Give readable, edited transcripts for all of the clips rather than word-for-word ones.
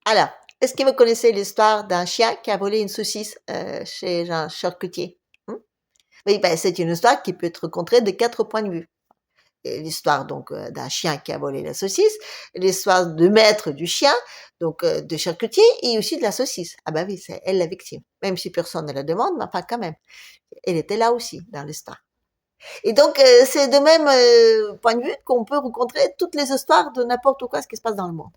Alors, est-ce que vous connaissez l'histoire d'un chien qui a volé une saucisse chez un charcutier? Oui, ben, c'est une histoire qui peut être rencontrée de 4 points de vue. Et l'histoire donc d'un chien qui a volé la saucisse, l'histoire du maître du chien, donc de charcutier, et aussi de la saucisse. Ah ben oui, c'est elle la victime. Même si personne ne la demande, mais enfin quand même. Elle était là aussi dans l'histoire. Et donc c'est de même point de vue qu'on peut rencontrer toutes les histoires de n'importe quoi ce qui se passe dans le monde.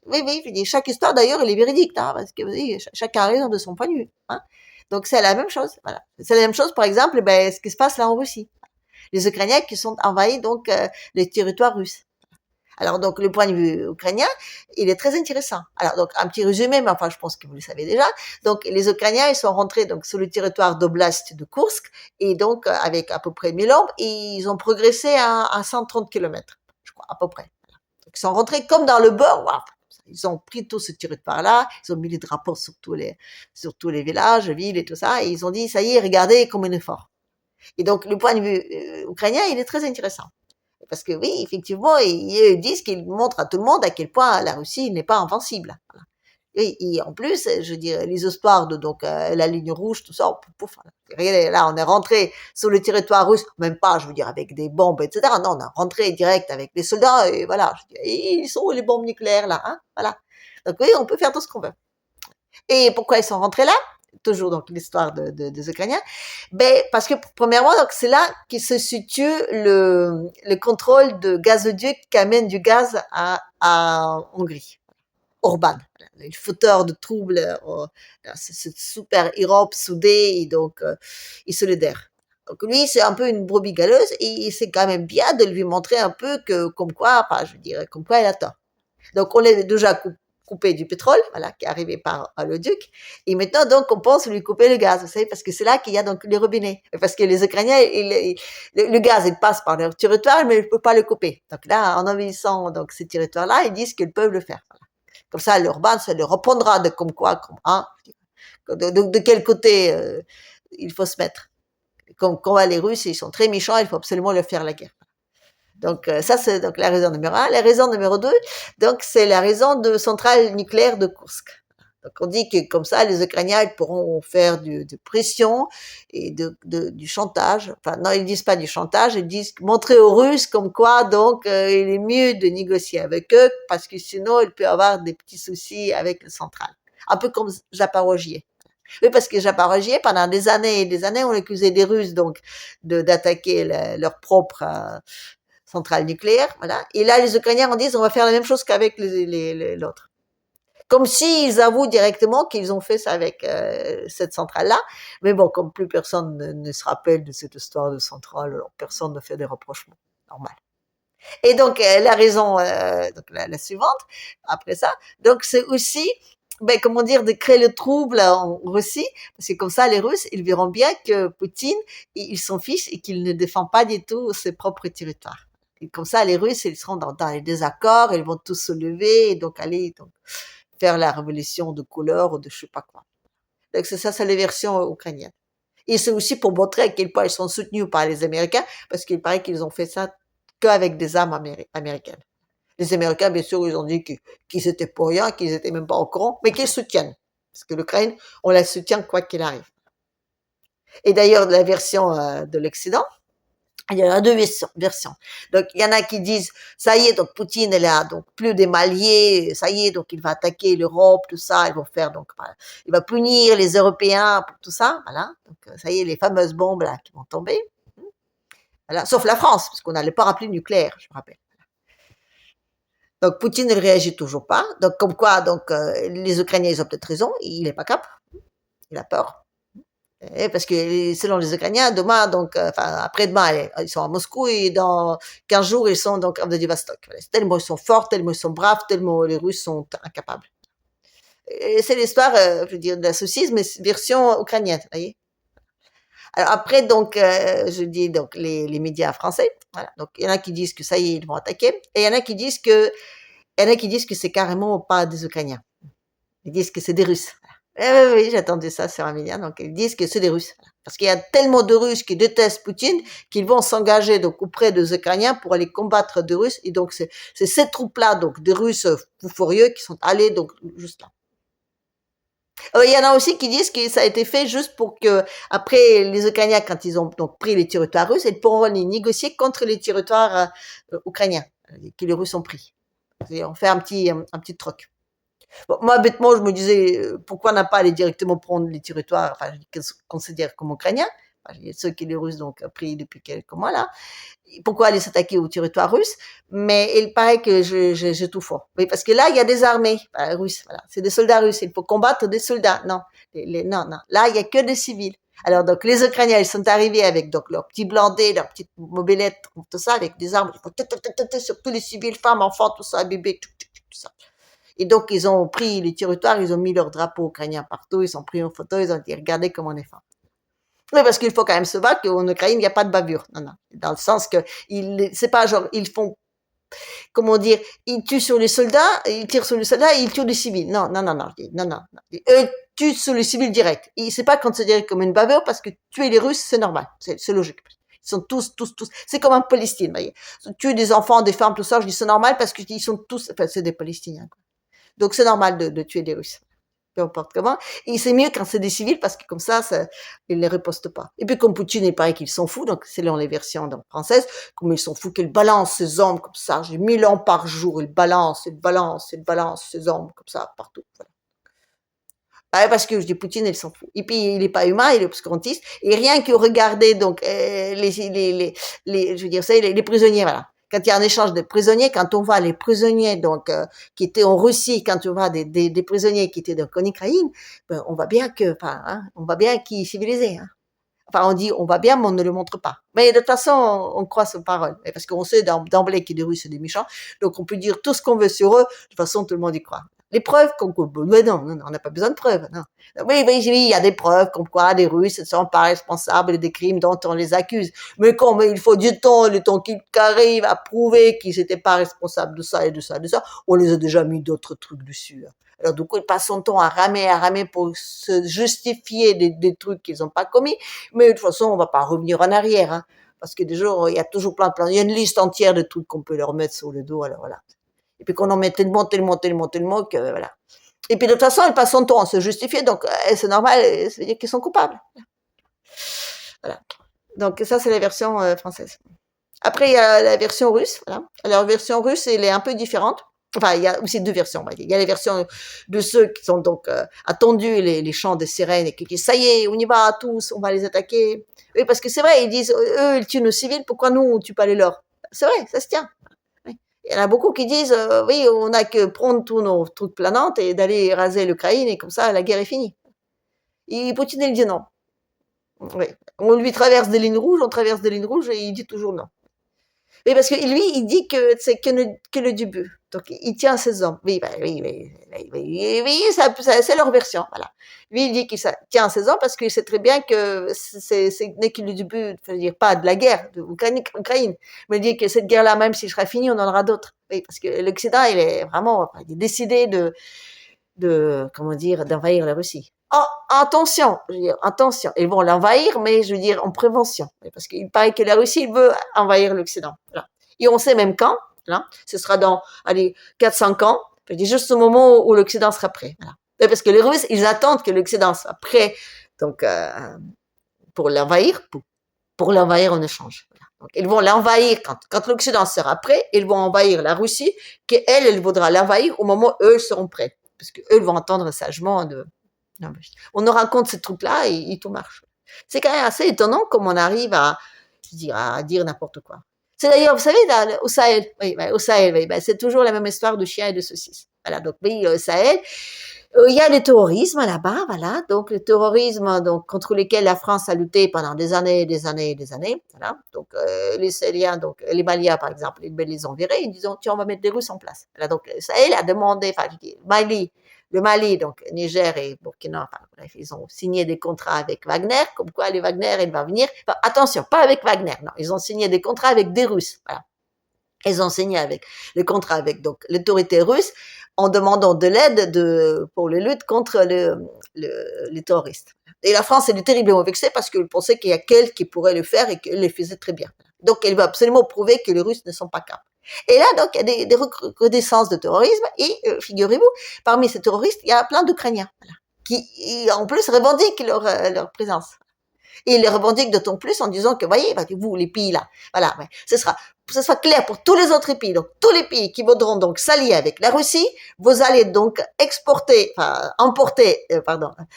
Oui, oui, je dis, chaque histoire d'ailleurs elle est véridique, hein, parce que oui, chacun a raison de son point de vue. Hein. Donc c'est la même chose. Voilà. C'est la même chose, par exemple, ben, ce qui se passe là en Russie. Les Ukrainiens qui sont envahis donc les territoires russes. Alors donc le point de vue ukrainien, il est très intéressant. Alors donc un petit résumé, mais enfin je pense que vous le savez déjà. Donc les Ukrainiens ils sont rentrés donc sur le territoire d'Oblast de Kursk et donc avec à peu près 1000 hommes et ils ont progressé à 130 kilomètres, je crois à peu près. Donc ils sont rentrés comme dans le beurre. Wow. Ils ont pris tout ce territoire-là, ils ont mis les drapeaux sur tous les villages, villes et tout ça, et ils ont dit ça y est, regardez comme on est fort. Et donc le point de vue ukrainien, il est très intéressant. Parce que oui, effectivement, ils disent qu'ils montrent à tout le monde à quel point la Russie n'est pas invincible. Voilà. Et en plus, je dirais, les histoires de donc la ligne rouge, tout ça, pouf, regardez, là, on est rentré sur le territoire russe, même pas, je veux dire, avec des bombes, etc. Non, on est rentré direct avec les soldats, et voilà. Je dis, et ils sont où les bombes nucléaires là, hein, voilà. Donc oui, on peut faire tout ce qu'on veut. Et pourquoi ils sont rentrés là? Toujours donc l'histoire des Ukrainiens. Ben parce que premièrement donc c'est là qui se situe le contrôle de gazoduc qui amène du gaz à Hongrie. Orban, le fauteur de troubles, cette super Europe soudée et donc et solidaire. Donc lui, c'est un peu une brebis galeuse et c'est quand même bien de lui montrer un peu que, comme quoi, enfin, je dirais, comme quoi elle a tort. Donc on l'a déjà coupé du pétrole, voilà, qui est arrivé par le duc. Et maintenant, donc, on pense lui couper le gaz, vous savez, parce que c'est là qu'il y a donc les robinets. Parce que les Ukrainiens, le gaz, il passe par leur territoire, mais ils ne peuvent pas le couper. Donc là, en envahissant donc ces territoires-là, ils disent qu'ils peuvent le faire. Voilà. Comme ça, l'urbain, ça leur reprendra de comme quoi, comme hein, de quel côté il faut se mettre. Comme les Russes, ils sont très méchants, il faut absolument leur faire la guerre. Donc ça c'est donc la raison numéro un. La raison numéro deux, donc c'est la raison de centrale nucléaire de Kursk. Donc on dit que comme ça les Ukrainiens ils pourront faire de pression et du chantage. Enfin non ils disent pas du chantage, ils disent montrer aux Russes comme quoi donc il est mieux de négocier avec eux parce que sinon il peut y avoir des petits soucis avec la centrale. Un peu comme Zaporogier. Oui, parce que Zaporogier, pendant des années et des années, on accusait des Russes donc d'attaquer leur propre centrale nucléaire, voilà. Et là, les Ukrainiens en disent, on va faire la même chose qu'avec l'autre. Comme s'ils avouent directement qu'ils ont fait ça avec cette centrale-là. Mais bon, comme plus personne ne se rappelle de cette histoire de centrale, alors personne ne fait des reprochements. Normal. Et donc, la raison, donc la suivante, après ça, donc c'est aussi, ben, comment dire, de créer le trouble en Russie, parce que comme ça, les Russes, ils verront bien que Poutine, il s'en fiche et qu'il ne défend pas du tout ses propres territoires. Et comme ça, les Russes, ils seront dans les désaccords, ils vont tous se lever et donc aller donc, faire la révolution de couleur ou de je sais pas quoi. Donc c'est ça, c'est les versions ukrainiennes. Et c'est aussi pour montrer à quel point ils sont soutenus par les Américains, parce qu'il paraît qu'ils ont fait ça qu'avec des armes américaines. Les Américains, bien sûr, ils ont dit qu'ils étaient pour rien, qu'ils étaient même pas au courant, mais qu'ils soutiennent. Parce que l'Ukraine, on la soutient quoi qu'il arrive. Et d'ailleurs, la version de l'Occident, il y en a deux versions. Donc, il y en a qui disent, ça y est, donc Poutine, elle a donc plus des malliés, ça y est, donc il va attaquer l'Europe, tout ça, ils vont faire donc, il va punir les Européens pour tout ça, voilà. Donc, ça y est, les fameuses bombes là qui vont tomber. Voilà. Sauf la France, parce qu'on a le parapluie nucléaire, je me rappelle. Donc Poutine ne réagit toujours pas. Donc comme quoi, donc les Ukrainiens ils ont peut-être raison, il est pas cap, il a peur. Et parce que selon les Ukrainiens, demain, donc enfin après-demain, ils sont à Moscou et dans 15 jours ils sont donc à Vladivostok. Voilà. Tellement ils sont forts, tellement ils sont braves, tellement les Russes sont incapables. Et c'est l'histoire, je veux dire, de la saucisse, mais version ukrainienne, vous voyez. Alors après, donc, je dis donc les médias français. Voilà. Donc il y en a qui disent que ça y est, ils vont attaquer, et il y en a qui disent que c'est carrément pas des Ukrainiens. Ils disent que c'est des Russes. oui, oui, j'ai entendu ça sur un média. Donc, ils disent que c'est des Russes. Voilà. Parce qu'il y a tellement de Russes qui détestent Poutine qu'ils vont s'engager donc auprès des Ukrainiens pour aller combattre des Russes. Et donc, c'est ces troupes-là, donc des Russes fous furieux, qui sont allés donc juste là. Il y en a aussi qui disent que ça a été fait juste pour que, après, les Ukrainiens, quand ils ont donc pris les territoires russes, ils pourront les négocier contre les territoires ukrainiens que les Russes ont pris. Et on fait un petit troc. Bon, moi, bêtement, je me disais, pourquoi n'a pas aller directement prendre les territoires, enfin, je considère comme ukrainiens, enfin, ceux que les Russes donc pris depuis quelques mois là. Pourquoi aller s'attaquer au territoire russe? Mais il paraît que je tout faux. Oui, parce que là, il y a des armées russes. Voilà, c'est des soldats russes. Il faut combattre des soldats. Non, non, non. Là, il y a que des civils. Alors donc les Ukrainiens, ils sont arrivés avec donc leurs petits blindés, leurs petites mobilettes, tout ça, avec des armes. Il faut sur tous les civils, femmes, enfants, tout ça, bébés, tout ça. Et donc, ils ont pris les territoires, ils ont mis leur drapeau ukrainien partout, ils ont pris une photo, ils ont dit, regardez comment on est fort. Oui, parce qu'il faut quand même se battre qu'en Ukraine, il n'y a pas de bavure. Non, non. Dans le sens que, c'est pas genre, ils font, comment dire, ils tuent sur les soldats, ils tirent sur les soldats et ils tuent les civils. Non, non, non, non, non, non. Eux tuent sur les civils direct. Et c'est pas considéré comme une bavure parce que tuer les Russes, c'est normal. C'est logique. Ils sont tous. C'est comme en Palestine, vous voyez. Tuer des enfants, des femmes, tout ça, je dis c'est normal parce qu'ils sont tous, enfin, c'est des Palestiniens, quoi. Donc c'est normal de tuer des Russes, peu importe comment. Et c'est mieux quand c'est des civils parce que comme ça, ils ne les ripostent pas. Et puis comme Poutine, il paraît qu'ils s'en fout, donc c'est dans les versions donc, françaises, comme ils s'en fout qu'il balance ses hommes comme ça, j'ai 1000 ans par jour, il balance ses hommes comme ça partout. Voilà. Ah, parce que je dis Poutine, il s'en fout. Et puis il est pas humain, il est obscurantiste. Et rien que regarder donc je veux dire ça, les prisonniers, voilà. Quand il y a un échange de prisonniers, quand on voit les prisonniers donc qui étaient en Russie, quand on voit des prisonniers qui étaient donc en Ukraine, ben, on voit bien que, enfin, hein, on voit bien qu'ils sont civilisés. Hein. Enfin, on dit on va bien, mais on ne le montre pas. Mais de toute façon, on croit ses paroles, parce qu'on sait d'emblée que les Russes sont des méchants, donc on peut dire tout ce qu'on veut sur eux. De toute façon, tout le monde y croit. Les preuves, mais non, on n'a pas besoin de preuves. Non. Oui, il y a des preuves comme quoi les Russes ne sont pas responsables des crimes dont on les accuse. Mais comme il faut du temps, le temps qu'ils arrivent à prouver qu'ils n'étaient pas responsables de ça et de ça et de ça, on les a déjà mis d'autres trucs dessus. Alors du coup, ils passent son temps à ramer pour se justifier des trucs qu'ils n'ont pas commis. Mais de toute façon, on va pas revenir en arrière, hein, parce que déjà, il y a toujours plein, il y a une liste entière de trucs qu'on peut leur mettre sur le dos. Alors voilà. Et puis qu'on en met tellement que voilà. Et puis de toute façon, ils passent son temps à se justifier, donc c'est normal, ça veut dire qu'ils sont coupables. Voilà. Donc ça, c'est la version française. Après, il y a la version russe. Voilà. Alors, la version russe, elle est un peu différente. Enfin, il y a aussi deux versions. Il y a les versions de ceux qui sont donc attendus, les chants de sirènes, et qui disent ça y est, on y va tous, on va les attaquer. Oui, parce que c'est vrai, ils disent eux, ils tuent nos civils, pourquoi nous, on tue pas les leurs? C'est vrai, ça se tient. Oui. Il y en a beaucoup qui disent oui, on n'a que prendre tous nos trucs planantes et d'aller raser l'Ukraine, et comme ça, la guerre est finie. Et Poutine, il dit non. Oui. On lui traverse des lignes rouges, on traverse des lignes rouges, et il dit toujours non. Oui, parce que lui, il dit que c'est que le début. Donc, il tient ses hommes. Oui, oui, c'est leur version, voilà. Lui, il dit qu'il tient ses hommes parce qu'il sait très bien que c'est n'est que le début, je veux dire, pas de la guerre de Ukraine, mais il dit que cette guerre-là, même si elle sera finie, on en aura d'autres. Oui, parce que l'Occident, il est vraiment, il est décidé comment dire, d'envahir la Russie. Oh, attention, je veux dire, attention, ils vont l'envahir, mais je veux dire en prévention, parce qu'il paraît que la Russie veut envahir l'Occident. Voilà. Et on sait même quand, là, ce sera dans, allez, 4-5 ans, je dis juste au moment où l'Occident sera prêt. Voilà. Parce que les Russes, ils attendent que l'Occident soit prêt, donc pour l'envahir, pour l'envahir en échange. Voilà. Donc, ils vont l'envahir quand l'Occident sera prêt, ils vont envahir la Russie, qu'elle, elle voudra l'envahir au moment où eux seront prêts, parce que eux vont entendre sagement de. Non, on nous raconte ces trucs-là et tout marche. C'est quand même assez étonnant comme on arrive à dire n'importe quoi. C'est d'ailleurs, vous savez, là, au Sahel, oui, au Sahel, oui, c'est toujours la même histoire de chien et de saucisse. Voilà, donc oui, au Sahel, il y a le terrorisme là-bas, voilà, donc le terrorisme donc contre lequel la France a lutté pendant des années, voilà. Donc les Sahéliens, donc les Maliens par exemple, ils les ont virés, ils disent tiens on va mettre des Russes en place. Voilà, donc le Sahel a demandé, enfin le Mali, donc Niger et Burkina, enfin, bref, ils ont signé des contrats avec Wagner, comme quoi les Wagner, il va venir. Enfin, attention, pas avec Wagner, non, ils ont signé des contrats avec des Russes, voilà. Ils ont signé avec les contrats avec donc l'autorité russe en demandant de l'aide pour les luttes contre les terroristes. Et la France, elle est terriblement vexée parce qu'elle pensait qu'il y a qu'elle qui pourrait le faire et qu'elle le faisait très bien. Donc, elle veut absolument prouver que les Russes ne sont pas capables. Et là, donc, il y a des recrudescences de terrorisme et, figurez-vous, parmi ces terroristes, il y a plein d'Ukrainiens, voilà, qui, en plus, revendiquent leur présence. Et ils les revendiquent d'autant plus en disant que, voyez, vous, les pays là, voilà, ouais, ce sera clair pour tous les autres pays. Donc, tous les pays qui voudront donc s'allier avec la Russie, vous allez donc emporter,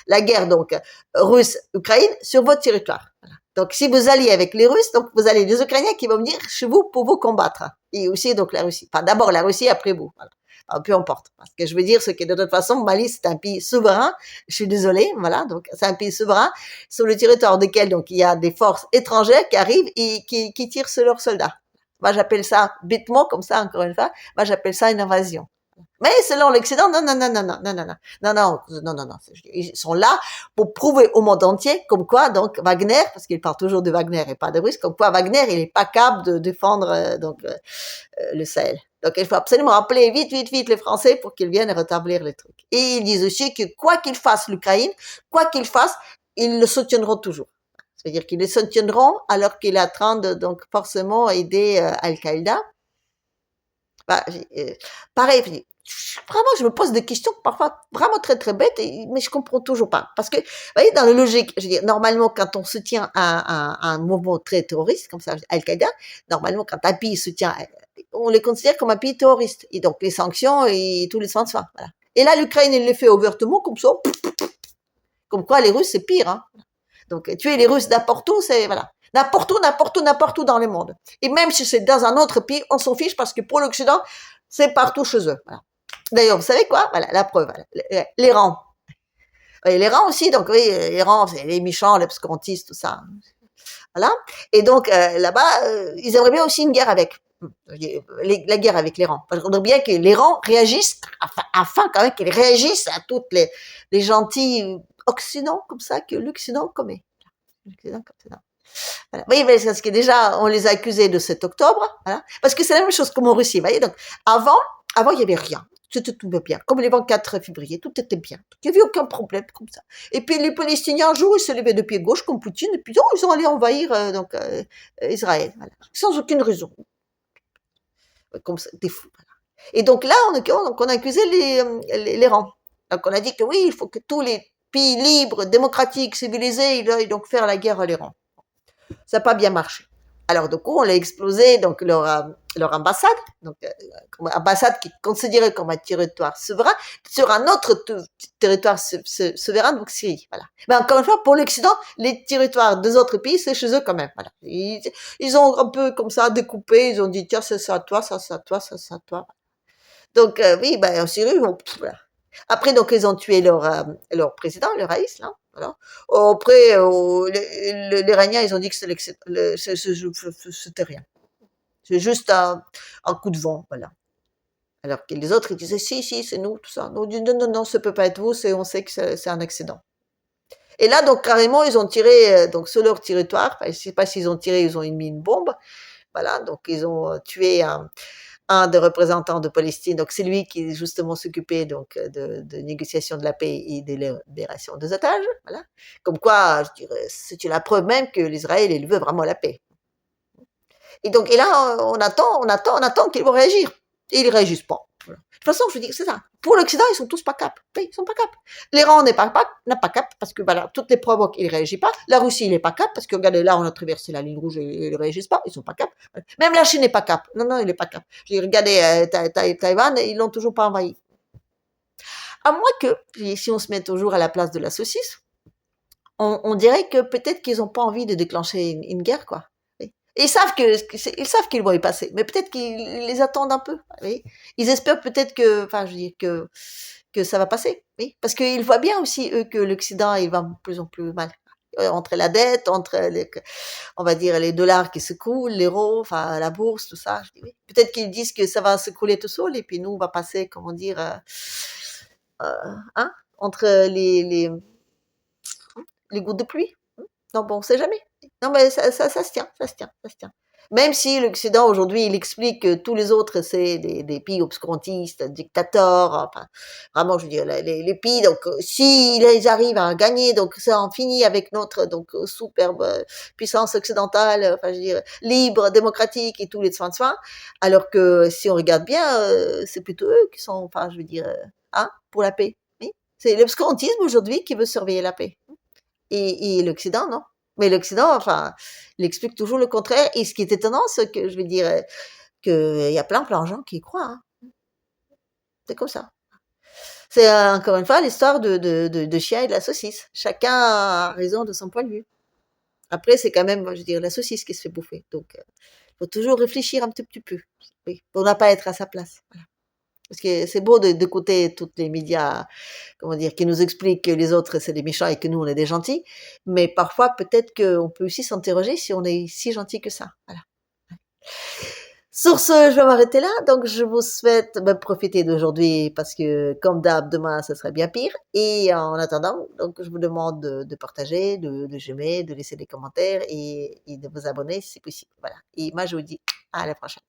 la guerre donc russe-Ukraine sur votre territoire. Voilà. Donc, si vous alliez avec les Russes, donc vous allez les Ukrainiens qui vont venir chez vous pour vous combattre. Et aussi donc la Russie. Enfin, d'abord la Russie, après vous. Voilà. Peu importe. Parce que je veux dire, ce que de toute façon, Mali, c'est un pays souverain. Je suis désolée, voilà. Donc, c'est un pays souverain sur le territoire duquel, donc, il y a des forces étrangères qui arrivent et qui tirent sur leurs soldats. Moi, j'appelle ça, bêtement, comme ça, encore une fois, moi, j'appelle ça une invasion. Mais selon l'Occident, non. Ils sont là pour prouver au monde entier comme quoi, donc, Wagner, parce qu'il parle toujours de Wagner et pas de Russes, comme quoi Wagner, il est pas capable de défendre, le Sahel. Donc, il faut absolument rappeler vite les Français pour qu'ils viennent rétablir les trucs. Et ils disent aussi que quoi qu'il fasse l'Ukraine, quoi qu'il fasse, ils le soutiendront toujours. C'est-à-dire qu'ils le soutiendront alors qu'il est en train de, donc, forcément aider Al-Qaïda. Pareil, vraiment, je me pose des questions parfois vraiment très bêtes, mais je comprends toujours pas. Parce que, vous voyez, dans la logique, je veux dire, normalement, quand on soutient un mouvement très terroriste, comme ça, Al-Qaïda, normalement, quand un pays soutient, on les considère comme un pays terroriste. Et donc, les sanctions et tous les soins de soin, voilà. Et là, l'Ukraine, elle le fait ouvertement, comme ça, comme quoi les Russes, c'est pire, hein. Donc, tuer les Russes n'importe où, c'est, voilà. N'importe où dans le monde. Et même si c'est dans un autre pays, on s'en fiche parce que pour l'Occident, c'est partout chez eux. Voilà. D'ailleurs, vous savez quoi? Voilà, la preuve. Voilà. L'Iran. Et l'Iran aussi, donc oui, l'Iran, c'est les méchants, les obscurantistes, tout ça. Voilà. Et donc, là-bas, ils aimeraient bien aussi une guerre avec. La guerre avec l'Iran. Parce qu'on voudrait bien que l'Iran réagisse, afin quand même qu'il réagisse à toutes les gentils Occidents comme ça que l'Occident commet. L'Occident comme ça. Voilà. Oui, mais c'est parce que déjà, on les a accusés de 7 octobre, voilà. Parce que c'est la même chose comme en Russie, vous voyez. Donc, avant, il y avait rien. C'était tout bien. Comme les 24 février, tout était bien. Donc, il n'y avait aucun problème comme ça. Et puis, les Palestiniens, un jour, ils se levaient de pied gauche, comme Poutine, et puis, ils ont allé envahir, Israël. Voilà. Sans aucune raison. Comme ça, des fous. Voilà. Et donc là, on a accusé les rangs. Donc, on a dit que oui, il faut que tous les pays libres, démocratiques, civilisés, ils aillent donc faire la guerre à l'Iran. Ça n'a pas bien marché. Alors, du coup, on a explosé donc leur ambassade, donc ambassade qui est considérée comme un territoire souverain, sur un autre territoire souverain, donc Syrie. Voilà. Mais encore une fois, pour l'Occident, les territoires des autres pays, c'est chez eux quand même. Voilà. Ils ont un peu comme ça découpé, ils ont dit tiens, ça à toi, ça à toi, ça à toi. Donc oui, en Syrie, voilà. Après, donc, ils ont tué leur président, le Raïs, là. Voilà. Après, les Iraniens, ils ont dit que c'était rien. C'est juste un coup de vent, voilà. Alors que les autres, ils disaient, si, c'est nous, tout ça. Nous, on dit, non, ça peut pas être vous, on sait que c'est un accident. Et là, donc, carrément, ils ont tiré, donc, sur leur territoire. Enfin, je sais pas s'ils ont tiré, ils ont mis une bombe. Voilà. Donc, ils ont tué un des représentants de Palestine, donc c'est lui qui justement s'occupait donc de négociation de la paix et de libération des otages, voilà. Comme quoi, je dirais, c'est la preuve même que l'Israël, il veut vraiment la paix. Et là, on attend qu'ils vont réagir. Et ils réagissent pas. Voilà. De toute façon, je veux dire, c'est ça. Pour l'Occident, ils sont tous pas cap. Oui, ils sont pas cap. L'Iran n'a pas cap parce que voilà, toutes les provoques, il réagit pas. La Russie, il n'est pas cap parce que regardez, là, on a traversé la ligne rouge et ils réagissent pas. Ils sont pas cap. Même la Chine n'est pas cap. Non, il n'est pas cap. J'ai regardé Taïwan, ils l'ont toujours pas envahi. À moins que, si on se met toujours à la place de la saucisse, on dirait que peut-être qu'ils n'ont pas envie de déclencher une guerre, quoi. Et ils savent qu'ils vont y passer, mais peut-être qu'ils les attendent un peu. Oui. Ils espèrent peut-être que ça va passer. Oui. Parce qu'ils voient bien aussi, eux, que l'Occident, il va de plus en plus mal. Entre la dette, entre on va dire, les dollars qui se coulent, l'euro, enfin, la bourse, tout ça. Je dis, oui. Peut-être qu'ils disent que ça va se couler tout seul, et puis nous, on va passer, comment dire, entre les gouttes de pluie. Non, bon, on sait jamais. Non, mais ça se tient. Même si l'Occident aujourd'hui il explique que tous les autres c'est des pays obscurantistes, dictateurs, enfin vraiment je veux dire les pays donc si ils arrivent à gagner donc ça en finit avec notre donc superbe puissance occidentale, enfin je veux dire libre, démocratique et tous les soins de soins, alors que si on regarde bien c'est plutôt eux qui sont enfin je veux dire hein pour la paix. Oui. C'est l'obscurantisme aujourd'hui qui veut surveiller la paix et l'Occident, non. Mais l'Occident, enfin, il explique toujours le contraire. Et ce qui est étonnant, c'est que, je veux dire, qu'il y a plein de gens qui y croient. Hein. C'est comme ça. C'est encore une fois l'histoire de chien et de la saucisse. Chacun a raison de son point de vue. Après, c'est quand même, je veux dire, la saucisse qui se fait bouffer. Donc, il faut toujours réfléchir un petit peu. Oui, pour ne pas être à sa place. Voilà. Parce que c'est beau d'écouter tous les médias, comment dire, qui nous expliquent que les autres c'est des méchants et que nous on est des gentils. Mais parfois peut-être qu'on peut aussi s'interroger si on est si gentil que ça. Voilà. Sur ce, je vais m'arrêter là. Donc je vous souhaite de profiter d'aujourd'hui parce que comme d'hab, demain ce serait bien pire. Et en attendant, donc je vous demande de partager, de j'aimer, de laisser des commentaires et de vous abonner si possible. Voilà. Et moi je vous dis à la prochaine.